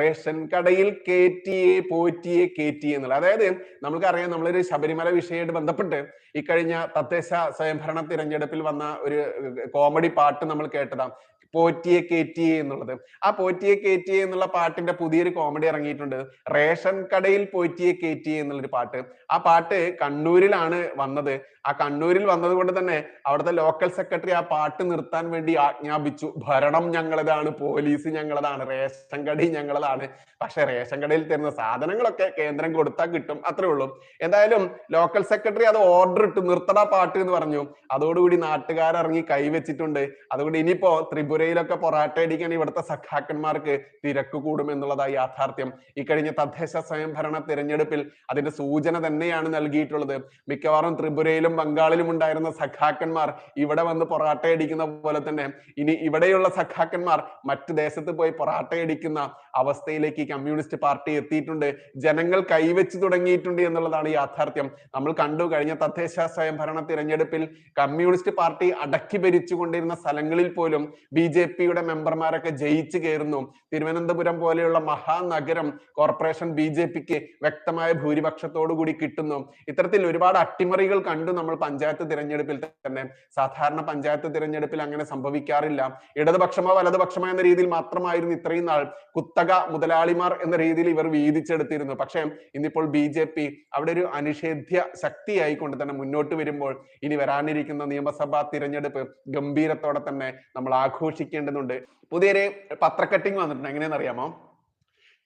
Ration കടയിൽ കേറ്റിയെ പോറ്റിയെ കേറ്റിയെ എന്നുള്ള. അതായത് നമുക്കറിയാം, നമ്മളൊരു ശബരിമല വിഷയമായിട്ട് ബന്ധപ്പെട്ട് ഇക്കഴിഞ്ഞ തദ്ദേശ സ്വയംഭരണ തിരഞ്ഞെടുപ്പിൽ വന്ന ഒരു കോമഡി പാട്ട് നമ്മൾ കേട്ടതാണ്, പോറ്റിയെ കേറ്റിയെ എന്നുള്ളത്. ആ പോറ്റിയെ കേറ്റിയെ എന്നുള്ള പാട്ടിന്റെ പുതിയൊരു കോമഡി ഇറങ്ങിയിട്ടുണ്ട്, റേഷൻ കടയിൽ പോറ്റിയെ കേറ്റിയെ എന്നുള്ളൊരു പാട്ട്. ആ പാട്ട് കണ്ണൂരിലാണ് വന്നത്. ആ കണ്ണൂരിൽ വന്നത് കൊണ്ട് തന്നെ അവിടുത്തെ ലോക്കൽ സെക്രട്ടറി ആ പാട്ട് നിർത്താൻ വേണ്ടി ആജ്ഞാപിച്ചു. ഭരണം ഞങ്ങളതാണ്, പോലീസ് ഞങ്ങളതാണ്, റേഷൻ കട ഞങ്ങളതാണ്. പക്ഷെ റേഷൻ കടയിൽ തരുന്ന സാധനങ്ങളൊക്കെ കേന്ദ്രം കൊടുത്താൽ കിട്ടും, അത്രേ ഉള്ളൂ. എന്തായാലും ലോക്കൽ സെക്രട്ടറി അത് ഓർഡർ ഇട്ട് നിർത്തടാ പാട്ട് എന്ന് പറഞ്ഞു. അതോടുകൂടി നാട്ടുകാരിറങ്ങി കൈവച്ചിട്ടുണ്ട്. അതുകൊണ്ട് ഇനിയിപ്പോ ത്രിപുരയിലൊക്കെ പൊറാട്ട അടിക്കാൻ ഇവിടുത്തെ സഖാക്കന്മാർക്ക് തിരക്ക് കൂടും എന്നുള്ളതായി യാഥാർത്ഥ്യം. ഇക്കഴിഞ്ഞ തദ്ദേശ സ്വയംഭരണ തിരഞ്ഞെടുപ്പിൽ അതിന്റെ സൂചന തന്നെയാണ് നൽകിയിട്ടുള്ളത്. മിക്കവാറും ത്രിപുരയിലും ബംഗാളിലും ഉണ്ടായിരുന്ന സഖാക്കന്മാർ ഇവിടെ വന്ന് പൊറാട്ട അടിക്കുന്ന പോലെ തന്നെ ഇനി ഇവിടെയുള്ള സഖാക്കന്മാർ മറ്റു ദേശത്ത് പോയി പൊറാട്ട അടിക്കുന്ന അവസ്ഥയിലേക്ക് കമ്മ്യൂണിസ്റ്റ് പാർട്ടി എത്തിയിട്ടുണ്ട്. ജനങ്ങൾ കൈവച്ചു തുടങ്ങിയിട്ടുണ്ട് എന്നുള്ളതാണ് യാഥാർത്ഥ്യം. നമ്മൾ കണ്ടു, കഴിഞ്ഞ തദ്ദേശ സ്വയംഭരണ തിരഞ്ഞെടുപ്പിൽ കമ്മ്യൂണിസ്റ്റ് പാർട്ടി അടക്കി ഭരിച്ചുകൊണ്ടിരുന്ന സ്ഥലങ്ങളിൽ പോലും BJP-യുടെ മെമ്പർമാരൊക്കെ ജയിച്ചു കയറുന്നു. തിരുവനന്തപുരം പോലെയുള്ള മഹാനഗരം കോർപ്പറേഷൻ BJP-ക്ക് വ്യക്തമായ ഭൂരിപക്ഷത്തോടു കൂടി കിട്ടുന്നു. ഇത്തരത്തിൽ ഒരുപാട് അട്ടിമറികൾ കണ്ടു നമ്മൾ പഞ്ചായത്ത് തിരഞ്ഞെടുപ്പിൽ തന്നെ. സാധാരണ പഞ്ചായത്ത് തിരഞ്ഞെടുപ്പിൽ അങ്ങനെ സംഭവിക്കാറില്ല. ഇടതുപക്ഷമോ വലതുപക്ഷമോ എന്ന രീതിയിൽ മാത്രമായിരുന്നു ഇത്രയും നാൾ കുത്തക മുതലാളിമാർ എന്ന രീതിയിൽ ഇവർ വീതിച്ചെടുത്തിരുന്നു. പക്ഷെ ഇന്നിപ്പോൾ BJP അവിടെ ഒരു അനിഷേധ്യ ശക്തിയായിക്കൊണ്ട് തന്നെ മുന്നോട്ട് വരുമ്പോൾ ഇനി വരാനിരിക്കുന്ന നിയമസഭാ തിരഞ്ഞെടുപ്പ് ഗംഭീരത്തോടെ തന്നെ നമ്മൾ ആഘോഷിക്കേണ്ടതുണ്ട്. പുതിയൊരു പത്രക്കട്ടിങ് വന്നിട്ടുണ്ട്. എങ്ങനെയാണെന്ന് അറിയാമോ?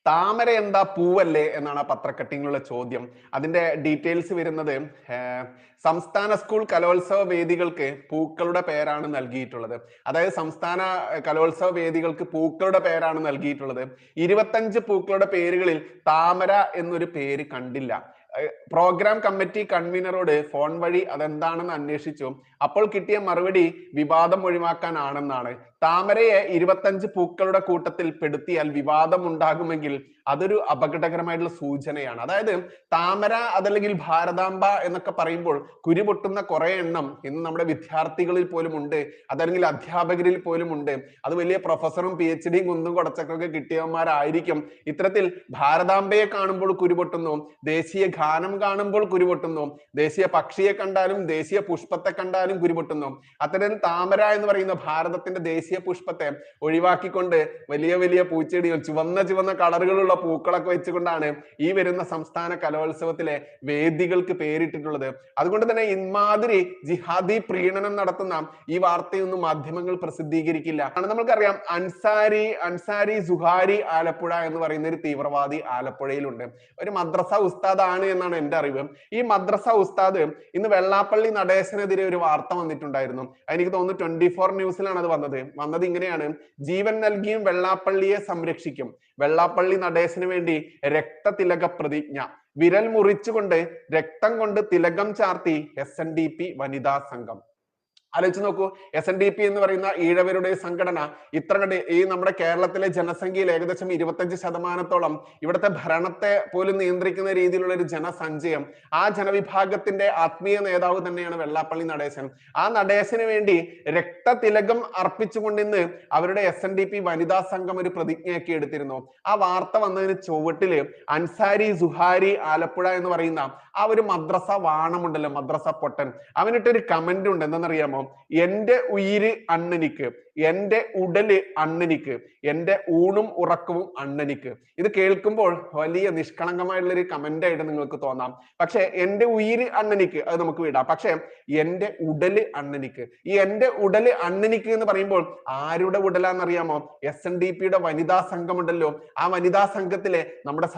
താമര എന്താ പൂവല്ലേ എന്നാണ് ആ പത്രക്കട്ടിങ്ങിലുള്ള ചോദ്യം. അതിന്റെ ഡീറ്റെയിൽസ് വരുന്നത്, സംസ്ഥാന സ്കൂൾ കലോത്സവ വേദികൾക്ക് പൂക്കളുടെ പേരാണ് നൽകിയിട്ടുള്ളത്. അതായത് സംസ്ഥാന കലോത്സവ വേദികൾക്ക് പൂക്കളുടെ പേരാണ് നൽകിയിട്ടുള്ളത്. 25 പൂക്കളുടെ പേരുകളിൽ താമര എന്നൊരു പേര് കണ്ടില്ല. പ്രോഗ്രാം കമ്മിറ്റി കൺവീനറോട് ഫോൺ വഴി അതെന്താണെന്ന് അന്വേഷിച്ചു. അപ്പോൾ കിട്ടിയ മറുപടി വിവാദം ഒഴിവാക്കാനാണെന്നാണ്. താമരയെ 25 പൂക്കളുടെ കൂട്ടത്തിൽ പെടുത്തിയാൽ വിവാദം ഉണ്ടാകുമെങ്കിൽ അതൊരു അപകടകരമായിട്ടുള്ള സൂചനയാണ്. അതായത് താമര അതല്ലെങ്കിൽ ഭാരതാംബ എന്നൊക്കെ പറയുമ്പോൾ കുരുപൊട്ടുന്ന കുറെ എണ്ണം ഇന്ന് നമ്മുടെ വിദ്യാർത്ഥികളിൽ പോലും ഉണ്ട്, അതല്ലെങ്കിൽ അധ്യാപകരിൽ പോലും ഉണ്ട്. അത് വലിയ പ്രൊഫസറും PhD-യും കുന്തും കുടച്ചക്കൊക്കെ കിട്ടിയവന്മാരായിരിക്കും. ഇത്തരത്തിൽ ഭാരതാംബയെ കാണുമ്പോൾ കുരുപൊട്ടുന്നു, ദേശീയ ഗാനം കാണുമ്പോൾ കുരുപൊട്ടുന്നു, ദേശീയ പക്ഷിയെ കണ്ടാലും ദേശീയ പുഷ്പത്തെ കണ്ടാലും കുരുപൊട്ടുന്നു. അത്തരത്തിൽ താമര എന്ന് പറയുന്ന ഭാരതത്തിന്റെ ദേശീയ പുഷ്പത്തെ ഒഴിവാക്കിക്കൊണ്ട് വലിയ വലിയ പൂച്ചെടികൾ, ചുവന്ന കളറുകളുള്ള പൂക്കളൊക്കെ വെച്ചുകൊണ്ടാണ് ഈ വരുന്ന സംസ്ഥാന കലോത്സവത്തിലെ വേദികൾക്ക് പേരിട്ടിട്ടുള്ളത്. അതുകൊണ്ട് തന്നെ ഇമാതിരി ജിഹാദി പ്രീണനം നടത്തുന്ന ഈ വാർത്തയൊന്നും മാധ്യമങ്ങൾ പ്രസിദ്ധീകരിക്കില്ല. നമുക്കറിയാം, അൻസാരി സുഹാരി ആലപ്പുഴ എന്ന് പറയുന്ന ഒരു തീവ്രവാദി ആലപ്പുഴയിലുണ്ട്. ഒരു മദ്രസ ഉസ്താദാണ് എന്നാണ് എന്റെ അറിവ്. ഈ മദ്രസ ഉസ്താദ് ഇന്ന് വെള്ളാപ്പള്ളി നടേശനെതിരെ ഒരു വാർത്ത വന്നിട്ടുണ്ടായിരുന്നു. എനിക്ക് തോന്നുന്നു 24 ന്യൂസിലാണ് അത് വന്നത് ഇങ്ങനെയാണ്: ജീവൻ നൽകിയും വെള്ളാപ്പള്ളിയെ സംരക്ഷിക്കും, വെള്ളാപ്പള്ളി നടേശന് വേണ്ടി രക്തതിലക പ്രതിജ്ഞ, വിരൽ മുറിച്ചുകൊണ്ട് രക്തം കൊണ്ട് തിലകം ചാർത്തി SNDP വനിതാ സംഘം. ആലോചിച്ച് നോക്കൂ, SNDP എന്ന് പറയുന്ന ഈഴവരുടെ സംഘടന ഇത്ര ഈ നമ്മുടെ കേരളത്തിലെ ജനസംഖ്യയിൽ ഏകദേശം 25% ഇവിടുത്തെ ഭരണത്തെ പോലും നിയന്ത്രിക്കുന്ന രീതിയിലുള്ള ഒരു ജനസഞ്ചയം. ആ ജനവിഭാഗത്തിന്റെ ആത്മീയ നേതാവ് തന്നെയാണ് വെള്ളാപ്പള്ളി നടേശൻ. ആ നടേശന് വേണ്ടി രക്തതിലകം അർപ്പിച്ചുകൊണ്ട് ഇന്ന് അവരുടെ SNDP വനിതാ സംഘം ഒരു പ്രതിജ്ഞയൊക്കെ എടുത്തിരുന്നു. ആ വാർത്ത വന്നതിന് ചുവട്ടില് അൻസാരി സുഹാരി ആലപ്പുഴ എന്ന് പറയുന്ന ആ ഒരു മദ്രസ വാണമുണ്ടല്ലോ, മദ്രസ പൊട്ടൻ, അവനിട്ടൊരു കമന്റ് ഉണ്ട്. എന്തെന്നറിയാമോ? എന്റെ ഉയിര് അണ്ണനിക്ക്, എന്റെ ഉടല് അണ്ണനിക്ക്, എന്റെ ഊണും ഉറക്കവും അണ്ണനിക്ക്. ഇത് കേൾക്കുമ്പോൾ വലിയ നിഷ്കളങ്കമായിട്ടുള്ള ഒരു കമന്റ് ആയിട്ട് നിങ്ങൾക്ക് തോന്നാം. പക്ഷെ എന്റെ ഉയിര് അണ്ണനിക്ക് അത് നമുക്ക് വിടാം. പക്ഷെ എന്റെ ഉടല് അണ്ണനിക്ക്, ഈ എന്റെ ഉടല് അണ്ണനിക്ക് എന്ന് പറയുമ്പോൾ ആരുടെ ഉടലാന്നറിയാമോ? SNDP-യുടെ വനിതാ സംഘമുണ്ടല്ലോ, ആ വനിതാ സംഘത്തിലെ നമ്മുടെ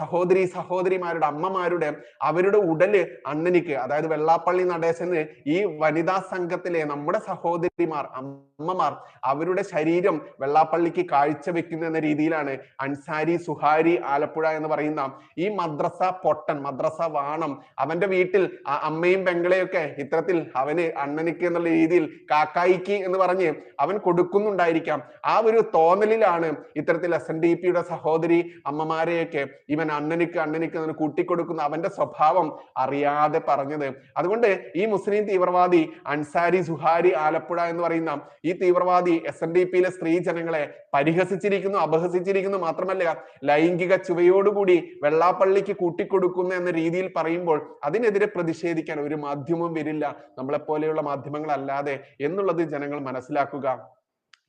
സഹോദരിമാരുടെ അമ്മമാരുടെ അവരുടെ ഉടല് അണ്ണനിക്ക്. അതായത് വെള്ളാപ്പള്ളി നടേശന് ഈ വനിതാ സംഘത്തിലെ നമ്മുടെ സഹോദരിമാർ, അമ്മമാർ, അവരുടെ ശരീരം വെള്ളാപ്പള്ളിക്ക് കാഴ്ചവെക്കുന്നു എന്ന രീതിയിലാണ് അൻസാരി സുഹാരി ആലപ്പുഴ എന്ന് പറയുന്ന ഈ മദ്രസ പൊട്ടൻ, മദ്രസ വാണം, അവന്റെ വീട്ടിൽ അമ്മയും പെങ്ങളെയൊക്കെ ഇത്തരത്തിൽ അവന് അണ്ണനിക്ക് എന്നുള്ള രീതിയിൽ കാക്കായിക്ക് എന്ന് പറഞ്ഞ് അവൻ കൊടുക്കുന്നുണ്ടായിരിക്കാം. ആ ഒരു തോന്നലിലാണ് ഇത്തരത്തിൽ SNDP-യുടെ സഹോദരി അമ്മമാരെയൊക്കെ ഇവൻ അണ്ണനിക്ക് എന്ന് കൂട്ടിക്കൊടുക്കുന്ന അവന്റെ സ്വഭാവം അറിയാതെ പറഞ്ഞത്. അതുകൊണ്ട് ഈ മുസ്ലിം തീവ്രവാദി അൻസാരി സുഹാരി ആലപ്പുഴ എന്ന് പറയുന്ന ഈ തീവ്രവാദി SNDP-യിലെ സ്ത്രീ ജനങ്ങളെ പരിഹസിച്ചിരിക്കുന്നു, അപഹസിച്ചിരിക്കുന്നു. മാത്രമല്ല ലൈംഗിക ചുവയോടുകൂടി വെള്ളാപ്പള്ളിക്ക് കൂട്ടിക്കൊടുക്കുന്നു എന്ന രീതിയിൽ പറയുമ്പോൾ അതിനെതിരെ പ്രതിഷേധിക്കാൻ ഒരു മാധ്യമവും വരില്ല, നമ്മളെപ്പോലെയുള്ള മാധ്യമങ്ങളല്ലാതെ എന്നുള്ളത് ജനങ്ങൾ മനസ്സിലാക്കുക.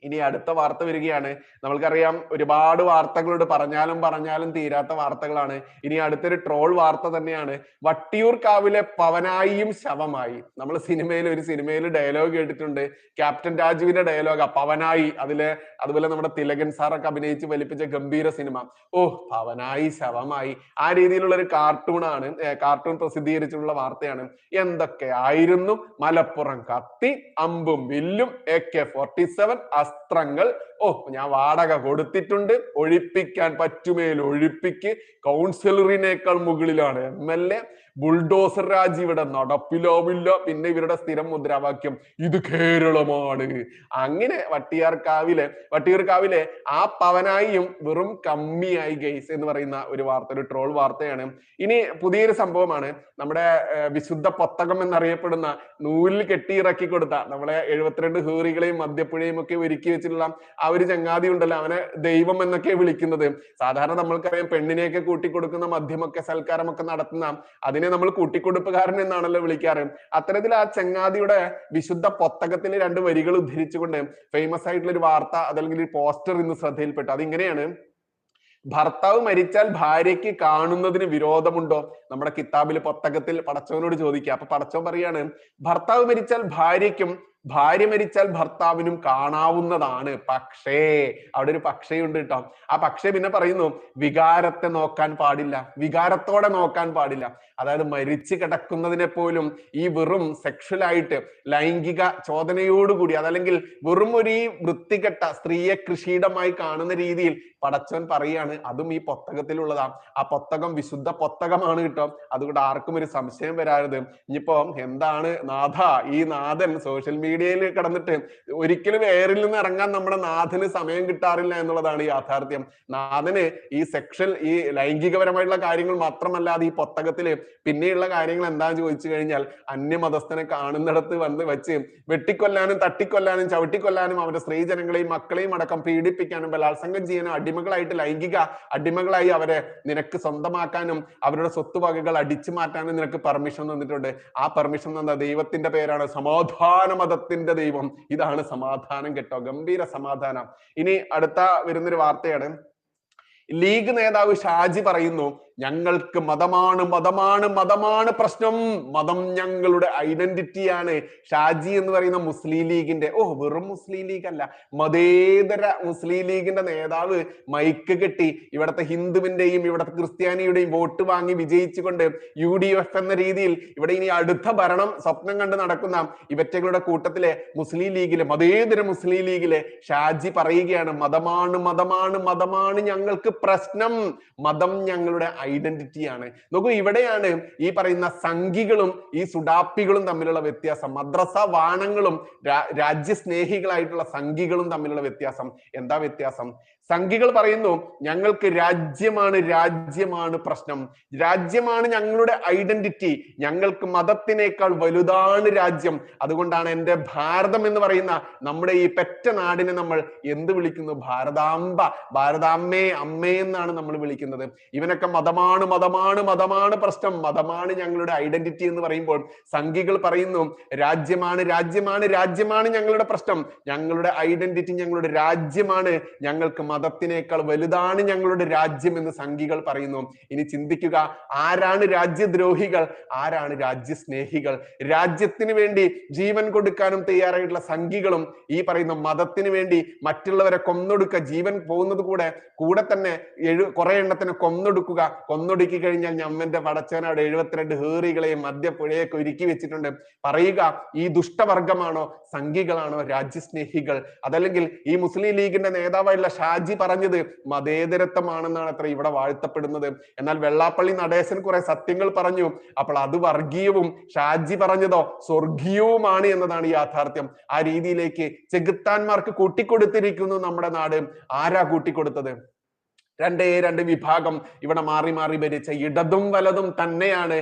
ഇനി അടുത്ത വാർത്ത വരികയാണ്. നമ്മൾക്കറിയാം ഒരുപാട് വാർത്തകളോട് പറഞ്ഞാലും തീരാത്ത വാർത്തകളാണ്. ഇനി അടുത്തൊരു ട്രോൾ വാർത്ത തന്നെയാണ്. വട്ടിയൂർക്കാവിലെ പവനായിയും ശവമായി. നമ്മൾ ഒരു സിനിമയിൽ ഡയലോഗ് കേട്ടിട്ടുണ്ട്. ക്യാപ്റ്റൻ രാജുവിന്റെ ഡയലോഗാ പവനായി. അതുപോലെ നമ്മുടെ തിലകൻ സാറൊക്കെ അഭിനയിച്ച് വലിപ്പിച്ച ഗംഭീര സിനിമ. ഓ, പവനായി ശവമായി. ആ രീതിയിലുള്ള ഒരു കാർട്ടൂൺ പ്രസിദ്ധീകരിച്ചിട്ടുള്ള വാർത്തയാണ്. എന്തൊക്കെ ആയിരുന്നു മലപ്പുറം കത്തി, അമ്പും വില്ലും, AK-47 അസ്ത്രങ്ങൾ. ഞാൻ വാടക കൊടുത്തിട്ടുണ്ട്, ഒഴിപ്പിക്കാൻ പറ്റുമേൽ ഒഴിപ്പിക്ക്. കൗൺസിലറിനേക്കാൾ മുകളിലാണ് MLA. ബുൾഡോസർ രാജ് ഇവിടെ നടപ്പിലാവില്ല. പിന്നെ ഇവരുടെ സ്ഥിരം മുദ്രാവാക്യം ഇത് കേരളമാണ്. അങ്ങനെ വട്ടിയൂർക്കാവിലെ ആ പവനായിയും വെറും കമ്മിയായി ഗൈസ് എന്ന് പറയുന്ന ഒരു വാർത്ത, ഒരു ട്രോൾ വാർത്തയാണ്. ഇനി പുതിയൊരു സംഭവമാണ്. നമ്മുടെ വിശുദ്ധ പൊത്തകം എന്നറിയപ്പെടുന്ന നൂലിൽ കെട്ടിയിറക്കി കൊടുത്ത നമ്മളെ 72 ഹൂറികളെയും മദ്യപ്പുഴയും ഒക്കെ ഒരുക്കി വെച്ചിട്ടുള്ള ആ ഒരു ചങ്ങാതി ഉണ്ടല്ലോ, അവനെ ദൈവം എന്നൊക്കെ വിളിക്കുന്നത്. സാധാരണ നമ്മൾക്കറിയാം പെണ്ണിനെയൊക്കെ കൂട്ടിക്കൊടുക്കുന്ന മദ്യമൊക്കെ സൽക്കാരമൊക്കെ നടത്തുന്ന അതിനെ നമ്മൾ കൂട്ടിക്കൊടുപ്പുകാരൻ എന്നാണല്ലോ വിളിക്കാറ്. അത്തരത്തിൽ ആ ചങ്ങാതിയുടെ വിശുദ്ധ പൊത്തകത്തിലെ 2 വരികൾ ഉദ്ധരിച്ചുകൊണ്ട് ഫേമസ് ആയിട്ടുള്ള ഒരു വാർത്ത അതല്ലെങ്കിൽ ഒരു പോസ്റ്റർ ഇന്ന് ശ്രദ്ധയിൽപ്പെട്ടു. അതിങ്ങനെയാണ്: ഭർത്താവ് മരിച്ചാൽ ഭാര്യയ്ക്ക് കാണുന്നതിന് വിരോധമുണ്ടോ? നമ്മുടെ കിതാബിൽ പൊത്തകത്തിൽ പടച്ചവനോട് ചോദിക്കുക. അപ്പൊ പടച്ചവൻ പറയാണ്, ഭർത്താവ് മരിച്ചാൽ ഭാര്യയ്ക്കും ഭാര്യ മരിച്ചാൽ ഭർത്താവിനും കാണാവുന്നതാണ്. പക്ഷേ അവിടെ ഒരു പക്ഷേയുണ്ട് കേട്ടോ. ആ പക്ഷേ പിന്നെ പറയുന്നു, വികാരത്തെ നോക്കാൻ പാടില്ല, വികാരത്തോടെ നോക്കാൻ പാടില്ല. അതായത് മരിച്ചു കിടക്കുന്നതിനെ പോലും ഈ വെറും സെക്ഷൽ ആയിട്ട് ലൈംഗിക ചോദനയോടുകൂടി അതല്ലെങ്കിൽ വെറും ഒരു ഈ വൃത്തികെട്ട സ്ത്രീയെ കൃഷിയിടമായി കാണുന്ന രീതിയിൽ പടച്ചവൻ പറയാണ്. അതും ഈ പൊത്തകത്തിലുള്ളതാ. ആ പൊത്തകം വിശുദ്ധ പൊത്തകമാണ് കേട്ടോ. അതുകൊണ്ട് ആർക്കും ഒരു സംശയം വരാറുത്. ഇനിയിപ്പോ എന്താണ് ഈ നാഥൻ സോഷ്യൽ മീഡിയയിൽ കിടന്നിട്ട് ഒരിക്കലും എയറിൽ നിന്ന് ഇറങ്ങാൻ നമ്മുടെ നാഥന് സമയം കിട്ടാറില്ല എന്നുള്ളതാണ് യാഥാർത്ഥ്യം. നാഥന് ഈ ലൈംഗികപരമായിട്ടുള്ള കാര്യങ്ങൾ മാത്രമല്ലാതെ ഈ പൊത്തകത്തില് പിന്നെയുള്ള കാര്യങ്ങൾ എന്താന്ന് ചോദിച്ചു കഴിഞ്ഞാൽ അന്യമതസ്ഥനെ കാണുന്നിടത്ത് വെച്ച് വെട്ടിക്കൊല്ലാനും തട്ടിക്കൊല്ലാനും ചവിട്ടിക്കൊല്ലാനും അവരുടെ സ്ത്രീജനങ്ങളെയും മക്കളെയും അടക്കം പീഡിപ്പിക്കാനും ബലാത്സംഗം ചെയ്യാനും അടിമകളായിട്ട് ലൈംഗിക അടിമകളായി അവരെ നിനക്ക് സ്വന്തമാക്കാനും അവരുടെ സ്വത്തുവകകൾ അടിച്ചു മാറ്റാനും നിനക്ക് പെർമിഷൻ തന്നിട്ടുണ്ട്. ആ പെർമിഷൻ തന്ന ദൈവത്തിന്റെ പേരാണ് സമാധാന മതത്തിന്റെ ദൈവം. ഇതാണ് സമാധാനം കേട്ടോ, ഗംഭീര സമാധാനം. ഇനി അടുത്ത വരുന്നൊരു വാർത്തയാണ്. ലീഗ് നേതാവ് ഷാജി പറയുന്നു, ഞങ്ങൾക്ക് മതമാണ് പ്രശ്നം, മതം ഞങ്ങളുടെ ഐഡന്റിറ്റിയാണ്. ഷാജി എന്ന് പറയുന്ന മുസ്ലിം ലീഗിന്റെ വെറും മുസ്ലിം ലീഗ് അല്ല, മതേതര മുസ്ലിം ലീഗിന്റെ നേതാവ് മൈക്ക് കെട്ടി ഇവിടുത്തെ ഹിന്ദുവിന്റെയും ഇവിടുത്തെ ക്രിസ്ത്യാനിയുടെയും വോട്ട് വാങ്ങി വിജയിച്ചുകൊണ്ട് UDF എന്ന രീതിയിൽ ഇവിടെ ഇനി അടുത്ത ഭരണം സ്വപ്നം കണ്ട് നടക്കുന്ന ഇവറ്റകളുടെ കൂട്ടത്തിലെ മുസ്ലിം ലീഗിലെ മതേതര മുസ്ലിം ലീഗിലെ ഷാജി പറയുകയാണ്, മതമാണ് ഞങ്ങൾക്ക് പ്രശ്നം, മതം ഞങ്ങളുടെ ഐഡന്റിറ്റിയാണ്. നോക്കൂ, ഇവിടെയാണ് ഈ പറയുന്ന സംഘികളും ഈ സുഡാപ്പികളും തമ്മിലുള്ള വ്യത്യാസം. മദ്രസ വാണങ്ങളും രാജ്യസ്നേഹികളായിട്ടുള്ള സംഘികളും തമ്മിലുള്ള വ്യത്യാസം. എന്താ വ്യത്യാസം? സംഘികൾ പറയുന്നു, ഞങ്ങൾക്ക് രാജ്യമാണ് പ്രശ്നം, രാജ്യമാണ് ഞങ്ങളുടെ ഐഡന്റിറ്റി, ഞങ്ങൾക്ക് മതത്തിനേക്കാൾ വലുതാണ് രാജ്യം. അതുകൊണ്ടാണ് എൻ്റെ ഭാരതം എന്ന് പറയുന്ന നമ്മുടെ ഈ പെറ്റ നാടിനെ നമ്മൾ എന്ത് വിളിക്കുന്നു? ഭാരതാംബേ, അമ്മേ എന്നാണ് നമ്മൾ വിളിക്കുന്നത്. ഇവനൊക്കെ മതമാണ് പ്രശ്നം, മതമാണ് ഞങ്ങളുടെ ഐഡന്റിറ്റി എന്ന് പറയുമ്പോൾ സംഘികൾ പറയുന്നു, രാജ്യമാണ് ഞങ്ങളുടെ പ്രശ്നം, ഞങ്ങളുടെ ഐഡന്റിറ്റി ഞങ്ങളുടെ രാജ്യമാണ്, ഞങ്ങൾക്ക് മതത്തിനേക്കാൾ വലുതാണ് ഞങ്ങളുടെ രാജ്യം എന്ന് സംഘികൾ പറയുന്നു. ഇനി ചിന്തിക്കുക, ആരാണ് രാജ്യദ്രോഹികൾ, ആരാണ് രാജ്യസ്നേഹികൾ? രാജ്യത്തിന് വേണ്ടി ജീവൻ കൊടുക്കാനും തയ്യാറായിട്ടുള്ള സംഘികളും ഈ പറയുന്ന മതത്തിന് വേണ്ടി മറ്റുള്ളവരെ കൊന്നൊടുക്കുക, ജീവൻ പോകുന്നത് കൂടെ തന്നെ കുറെ എണ്ണത്തിനെ കൊന്നൊടുക്കി കഴിഞ്ഞാൽ ഞമ്മന്റെ പടച്ചവനവിടെ 72 ഹേറികളെയും മദ്യപ്പുഴയൊക്കെ ഒരുക്കി വെച്ചിട്ടുണ്ട്. പറയുക, ഈ ദുഷ്ടവർഗമാണോ സംഘികളാണോ രാജ്യസ്നേഹികൾ? അതല്ലെങ്കിൽ ഈ മുസ്ലിം ലീഗിന്റെ നേതാവായിട്ടുള്ള ഷാജി പറഞ്ഞത് മതേതരത്വമാണെന്നാണ് അത്ര ഇവിടെ വാഴ്ത്തപ്പെടുന്നത്. എന്നാൽ വെള്ളാപ്പള്ളി നടേശൻ കുറെ സത്യങ്ങൾ പറഞ്ഞു, അപ്പോൾ അത് വർഗീയവും ഷാജി പറഞ്ഞതോ സ്വർഗീയവുമാണ് എന്നതാണ് യാഥാർത്ഥ്യം. ആ രീതിയിലേക്ക് ചെകുത്താന്മാർക്ക് കൂട്ടിക്കൊടുത്തിരിക്കുന്നു നമ്മുടെ നാട്. ആരാ കൂട്ടിക്കൊടുത്തത്? രണ്ട് വിഭാഗം ഇവിടെ മാറി ഭരിച്ച ഇടതും വലതും തന്നെയാണ്